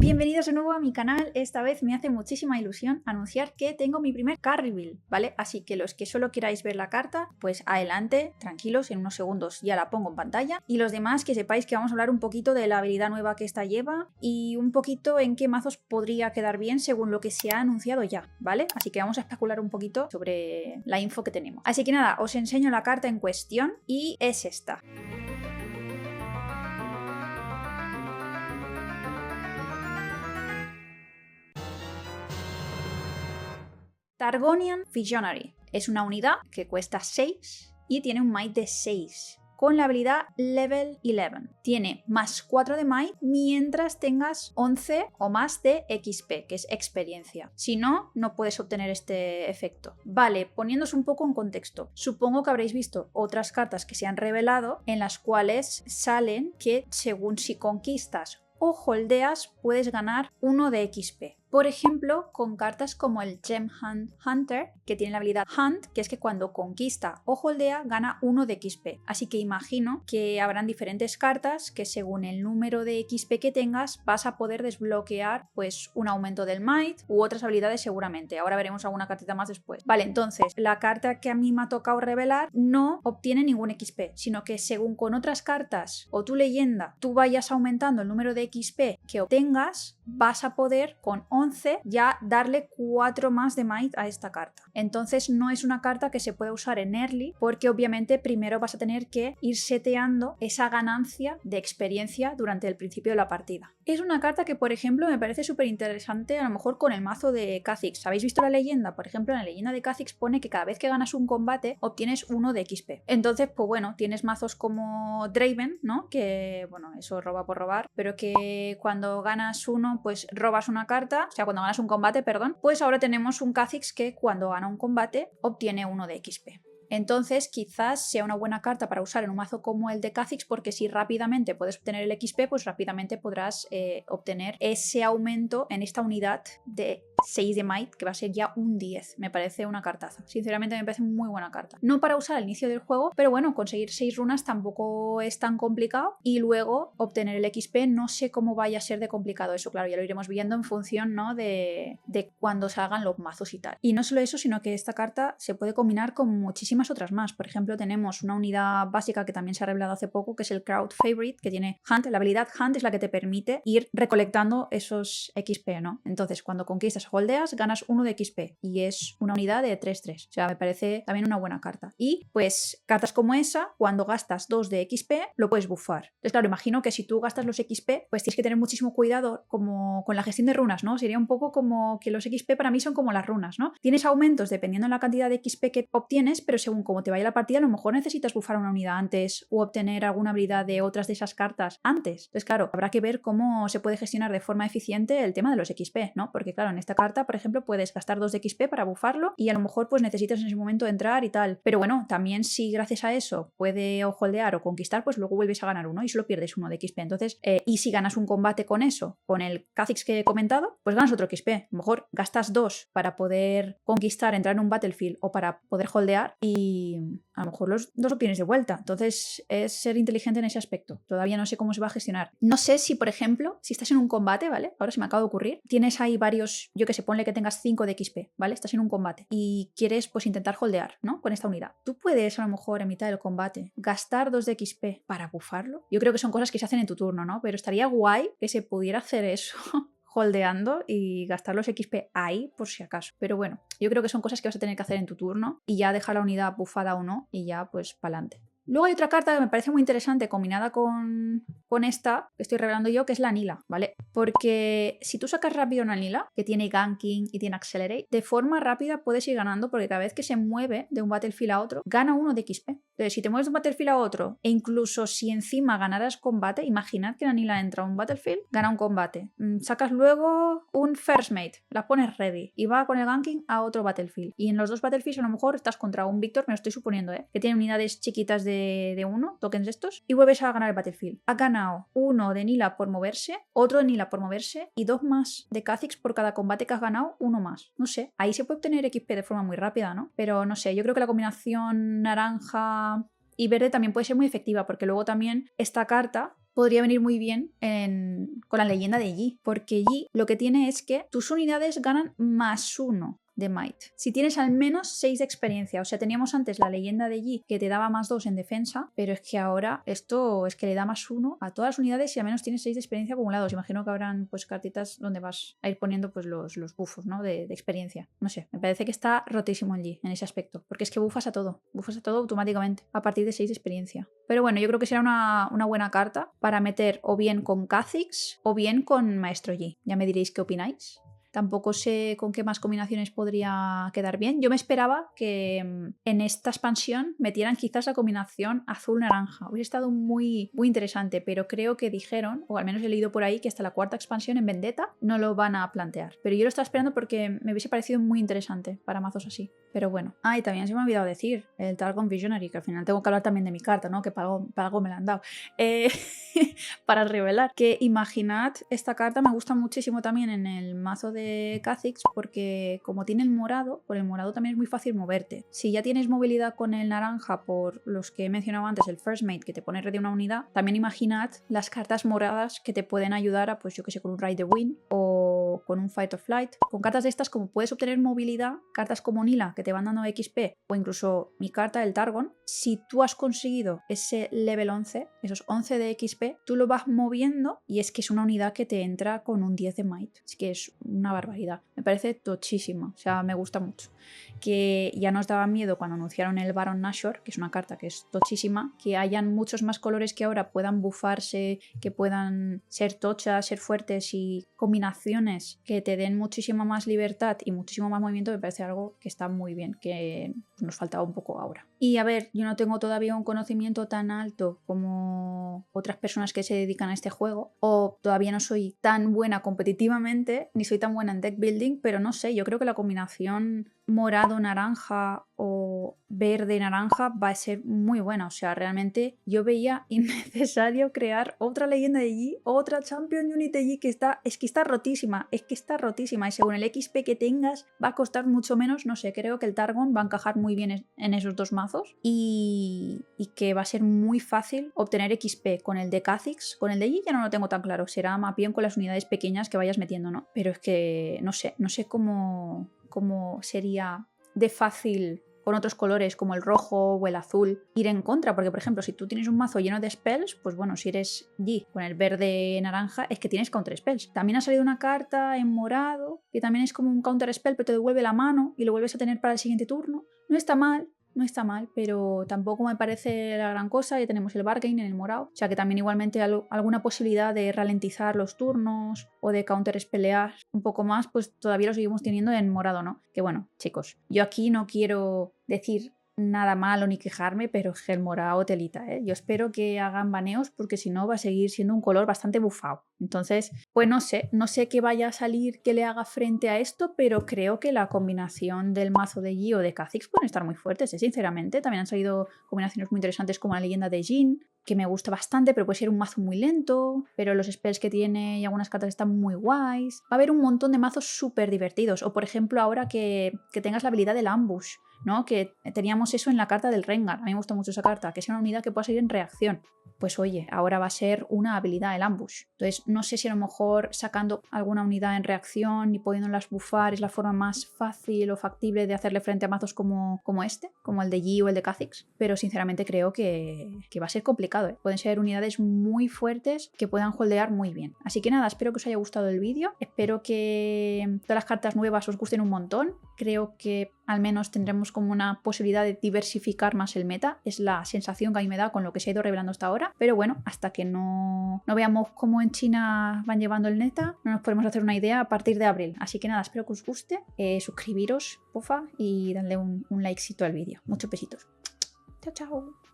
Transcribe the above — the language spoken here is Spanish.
Bienvenidos de nuevo a mi canal. Esta vez me hace muchísima ilusión anunciar que tengo mi primer card reveal, ¿vale? Así que los que solo queráis ver la carta, pues adelante, tranquilos, en unos segundos ya la pongo en pantalla. Y los demás que sepáis que vamos a hablar un poquito de la habilidad nueva que esta lleva y un poquito en qué mazos podría quedar bien según lo que se ha anunciado ya, ¿vale? Así que vamos a especular un poquito sobre la info que tenemos. Así que nada, os enseño la carta en cuestión y es esta. Targonian Visionary. Es una unidad que cuesta 6 y tiene un might de 6. Con la habilidad Level 11. Tiene más 4 de might mientras tengas 11 o más de XP, que es experiencia. Si no, no puedes obtener este efecto. Vale, poniéndose un poco en contexto. Supongo que habréis visto otras cartas que se han revelado en las cuales salen que según si conquistas o holdeas puedes ganar 1 de XP. Por ejemplo, con cartas como el Gem Hunt Hunter, que tiene la habilidad Hunt, que es que cuando conquista o holdea gana 1 de XP. Así que imagino que habrán diferentes cartas que según el número de XP que tengas vas a poder desbloquear pues un aumento del might u otras habilidades seguramente. Ahora veremos alguna cartita más después. Vale, entonces la carta que a mí me ha tocado revelar no obtiene ningún XP, sino que según con otras cartas o tu leyenda tú vayas aumentando el número de XP que obtengas, vas a poder con 11 ya darle 4 más de might a esta carta. Entonces no es una carta que se pueda usar en early porque obviamente primero vas a tener que ir seteando esa ganancia de experiencia durante el principio de la partida. Es una carta que por ejemplo me parece súper interesante a lo mejor con el mazo de Kha'Zix. ¿Habéis visto la leyenda? Por ejemplo en la leyenda de Kha'Zix pone que cada vez que ganas un combate obtienes 1 de XP. Entonces pues bueno, tienes mazos como Draven, ¿no? Que bueno, eso roba por robar, pero que cuando ganas uno pues robas una carta, o sea cuando ganas un combate, perdón, pues ahora tenemos un Kha'Zix que cuando gana un combate obtiene 1 de XP. Entonces quizás sea una buena carta para usar en un mazo como el de Kha'Zix porque si rápidamente puedes obtener el XP, pues rápidamente podrás obtener ese aumento en esta unidad de 6 de might, que va a ser ya un 10. Me parece una cartaza. Sinceramente me parece muy buena carta. No para usar al inicio del juego, pero bueno, conseguir 6 runas tampoco es tan complicado y luego obtener el XP no sé cómo vaya a ser de complicado eso, claro, ya lo iremos viendo en función, ¿no? de cuando salgan los mazos y tal. Y no solo eso, sino que esta carta se puede combinar con muchísimas otras más. Por ejemplo, tenemos una unidad básica que también se ha revelado hace poco, que es el Crowd Favorite, que tiene Hunt. La habilidad Hunt es la que te permite ir recolectando esos XP, ¿no? Entonces, cuando conquistas holdeas, ganas 1 de XP y es una unidad de 3-3. O sea, me parece también una buena carta. Y pues cartas como esa, cuando gastas 2 de XP, lo puedes buffar. Entonces, claro, imagino que si tú gastas los XP, pues tienes que tener muchísimo cuidado como con la gestión de runas, ¿no? Sería un poco como que los XP para mí son como las runas, ¿no? Tienes aumentos dependiendo de la cantidad de XP que obtienes, pero según cómo te vaya la partida, a lo mejor necesitas buffar una unidad antes o obtener alguna habilidad de otras de esas cartas antes. Entonces, claro, habrá que ver cómo se puede gestionar de forma eficiente el tema de los XP, ¿no? Porque, claro, en esta carta, por ejemplo, puedes gastar 2 de XP para buffarlo y a lo mejor pues necesitas en ese momento entrar y tal. Pero bueno, también si gracias a eso puede o holdear o conquistar, pues luego vuelves a ganar 1 y solo pierdes 1 de XP. Entonces, y si ganas un combate con eso, con el Kha'Zix que he comentado, pues ganas otro XP. A lo mejor gastas 2 para poder conquistar, entrar en un battlefield o para poder holdear y a lo mejor los 2 obtienes de vuelta. Entonces es ser inteligente en ese aspecto. Todavía no sé cómo se va a gestionar. No sé si, por ejemplo, si estás en un combate, ¿vale? Ahora se me acaba de ocurrir. Tienes ahí varios, yo que sé, ponle que tengas 5 de XP, ¿vale? Estás en un combate y quieres pues intentar holdear, ¿no? Con esta unidad. Tú puedes a lo mejor en mitad del combate gastar 2 de XP para bufarlo. Yo creo que son cosas que se hacen en tu turno, ¿no? Pero estaría guay que se pudiera hacer eso holdeando y gastar los XP ahí por si acaso. Pero bueno, yo creo que son cosas que vas a tener que hacer en tu turno y ya dejar la unidad bufada o no y ya pues pa'lante. Luego hay otra carta que me parece muy interesante combinada con esta que estoy revelando yo, que es la Nila, ¿vale? Porque si tú sacas rápido una Nila, que tiene ganking y tiene accelerate, de forma rápida puedes ir ganando porque cada vez que se mueve de un battlefield a otro, gana 1 de XP. Entonces, si te mueves de un battlefield a otro e incluso si encima ganaras combate, imaginad que la Nila entra a un battlefield, gana un combate. Sacas luego un first mate, la pones ready y va con el ganking a otro battlefield. Y en los dos battlefields a lo mejor estás contra un Victor, me lo estoy suponiendo, que tiene unidades chiquitas de 1, tokens de estos, y vuelves a ganar el battlefield. Ha ganado 1 de Nila por moverse, otro de Nila por moverse y 2 más de Kha'Zix por cada combate que has ganado, 1 más. No sé, ahí se puede obtener XP de forma muy rápida, ¿no? Pero no sé, yo creo que la combinación naranja y verde también puede ser muy efectiva porque luego también esta carta podría venir muy bien con la leyenda de Yi, porque Yi lo que tiene es que tus unidades ganan +1 de Might. Si tienes al menos 6 de experiencia, o sea, teníamos antes la leyenda de Yi que te daba +2 en defensa, pero es que ahora esto es que le da +1 a todas las unidades y al menos tienes 6 de experiencia acumulados. Imagino que habrán pues cartitas donde vas a ir poniendo pues los buffos, ¿no? De experiencia. No sé, me parece que está rotísimo el Yi en ese aspecto, porque es que bufas a todo automáticamente a partir de 6 de experiencia. Pero bueno, yo creo que será una buena carta para meter o bien con Kha'Zix o bien con Maestro Yi. Ya me diréis qué opináis. Tampoco sé con qué más combinaciones podría quedar bien. Yo me esperaba que en esta expansión metieran quizás la combinación azul-naranja. Hubiera estado muy, muy interesante, pero creo que dijeron, o al menos he leído por ahí, que hasta la 4ª expansión en Vendetta no lo van a plantear. Pero yo lo estaba esperando porque me hubiese parecido muy interesante para mazos así. Pero bueno. Ah, y también se me ha olvidado decir el Targon Visionary, que al final tengo que hablar también de mi carta, ¿no? Que para algo me la han dado. Para revelar. Que imaginad, esta carta me gusta muchísimo también en el mazo de Kha'Zix porque como tiene el morado, por el morado también es muy fácil moverte. Si ya tienes movilidad con el naranja por los que he mencionado antes, el First Mate que te pone ready una unidad, también imaginad las cartas moradas que te pueden ayudar a, pues yo que sé, con un Ride the Wind o con un Fight or Flight. Con cartas de estas, como puedes obtener movilidad, cartas como Nila que te van dando XP o incluso mi carta del Targon, si tú has conseguido ese level 11, esos 11 de XP, tú lo vas moviendo y es que es una unidad que te entra con un 10 de Might. Así que es una barbaridad. Me parece tochísima, o sea, me gusta mucho. Que ya nos daba miedo cuando anunciaron el Baron Nashor, que es una carta que es tochísima, que hayan muchos más colores que ahora puedan bufarse, que puedan ser tochas, ser fuertes y combinaciones que te den muchísima más libertad y muchísimo más movimiento. Me parece algo que está muy bien, que nos faltaba un poco ahora. Y a ver, yo no tengo todavía un conocimiento tan alto como otras personas que se dedican a este juego, o todavía no soy tan buena competitivamente, ni soy tan buena en deck building, pero no sé, yo creo que la combinación morado-naranja o verde-naranja va a ser muy buena. O sea, realmente yo veía innecesario crear otra leyenda de Yi, otra Champion Unit de Yi que está rotísima, y según el XP que tengas va a costar mucho menos. No sé, creo que el Targon va a encajar muy bien en esos dos mazos y que va a ser muy fácil obtener XP con el de Kha'Zix. Con el de Yi ya no lo tengo tan claro, será más bien con las unidades pequeñas que vayas metiendo, ¿no? Pero es que no sé cómo sería de fácil con otros colores como el rojo o el azul ir en contra, porque por ejemplo si tú tienes un mazo lleno de spells, pues bueno, si eres Yi con el verde naranja es que tienes counter spells. También ha salido una carta en morado que también es como un counter spell pero te devuelve la mano y lo vuelves a tener para el siguiente turno. No está mal, pero tampoco me parece la gran cosa. Ya tenemos el Bargain en el morado, o sea que también igualmente alguna posibilidad de ralentizar los turnos o de counter spelear un poco más, pues todavía lo seguimos teniendo en morado, ¿no? Que bueno, chicos, yo aquí no quiero decir nada malo ni quejarme, pero es que el morado telita, ¿eh? Yo espero que hagan baneos porque si no va a seguir siendo un color bastante bufado. Entonces, pues no sé qué vaya a salir que le haga frente a esto, pero creo que la combinación del mazo de Yi o de Kha'Zix pueden estar muy fuertes, sinceramente. También han salido combinaciones muy interesantes como la leyenda de Jhin, que me gusta bastante, pero puede ser un mazo muy lento, pero los spells que tiene y algunas cartas están muy guays. Va a haber un montón de mazos súper divertidos, o por ejemplo ahora que tengas la habilidad del ambush, ¿no? Que teníamos eso en la carta del Rengar. A mí me gusta mucho esa carta, que es una unidad que pueda salir en reacción. Pues oye, ahora va a ser una habilidad el ambush. Entonces no sé si a lo mejor sacando alguna unidad en reacción y pudiéndolas bufar es la forma más fácil o factible de hacerle frente a mazos como este, como el de Yi o el de Kha'Zix, pero sinceramente creo que va a ser complicado, ¿eh? Pueden ser unidades muy fuertes que puedan holdear muy bien. Así que nada, espero que os haya gustado el vídeo, espero que todas las cartas nuevas os gusten un montón. Creo que al menos tendremos como una posibilidad de diversificar más el meta, es la sensación que a mí me da con lo que se ha ido revelando hasta ahora, pero bueno, hasta que no veamos cómo en China van llevando el meta, no nos podemos hacer una idea a partir de abril. Así que nada, espero que os guste, suscribiros, porfa, y dadle un likecito al vídeo. Muchos besitos. Chao, chao.